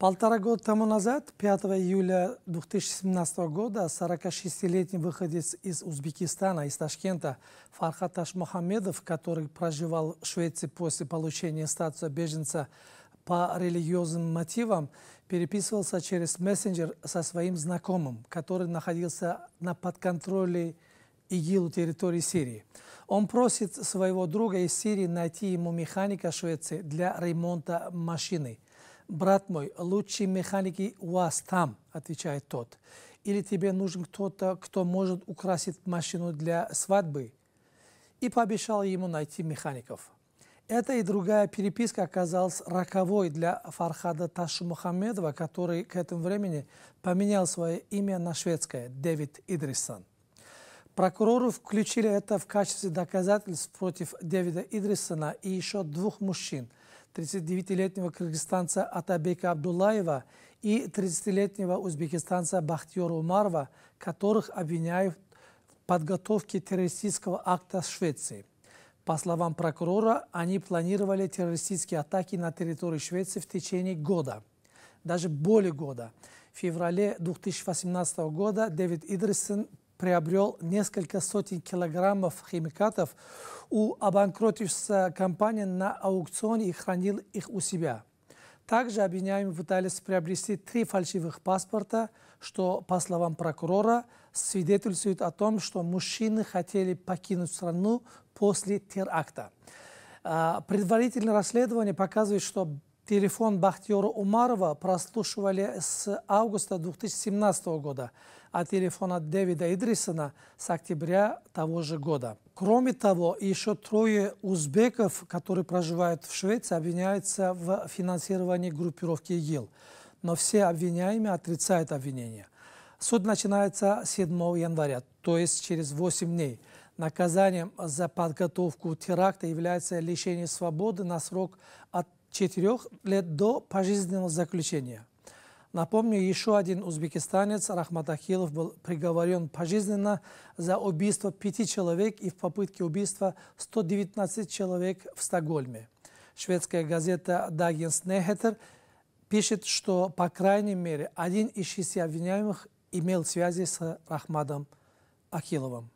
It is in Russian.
Полтора года тому назад, 5 июля 2017 года, 46-летний выходец из Узбекистана, из Ташкента, Фархат Ташмухамедов, который проживал в Швеции после получения статуса беженца по религиозным мотивам, переписывался через мессенджер со своим знакомым, который находился на подконтроле ИГИЛ территории Сирии. Он просит своего друга из Сирии найти ему механика Швеции для ремонта машины. «Брат мой, лучшие механики у вас там», — отвечает тот. «Или тебе нужен кто-то, кто может украсить машину для свадьбы?» И пообещал ему найти механиков. Эта и другая переписка оказалась роковой для Фархада Ташмухамедова, который к этому времени поменял свое имя на шведское — Дэвид Идрисон. Прокуроры включили это в качестве доказательств против Дэвида Идрисона и еще двух мужчин: 39-летнего кыргызстанца Атабека Абдуллаева и 30-летнего узбекистанца Бахтиёра Умарова, которых обвиняют в подготовке террористического акта в Швеции. По словам прокурора, они планировали террористические атаки на территории Швеции в течение года, даже более года. В феврале 2018 года Дэвид Идрисон приобрел несколько сотен килограммов химикатов у обанкротившейся компании на аукционе и хранил их у себя. Также обвиняемые пытались приобрести 3 фальшивых паспорта, что, по словам прокурора, свидетельствует о том, что мужчины хотели покинуть страну после теракта. Предварительное расследование показывает, что телефон Бахтиёра Умарова прослушивали с августа 2017 года, а телефон от Дэвида Идрисона с октября того же года. Кроме того, еще 3 узбеков, которые проживают в Швеции, обвиняются в финансировании группировки ИГИЛ. Но все обвиняемые отрицают обвинения. Суд начинается 7 января, то есть через 8 дней. Наказанием за подготовку теракта является лишение свободы на срок от 4 лет до пожизненного заключения. Напомню, еще один узбекистанец Рахмат Ахилов был приговорен пожизненно за убийство 5 человек и в попытке убийства 119 человек в Стокгольме. Шведская газета Dagens Nyheter пишет, что по крайней мере 1 из 6 обвиняемых имел связи с Рахматом Ахиловым.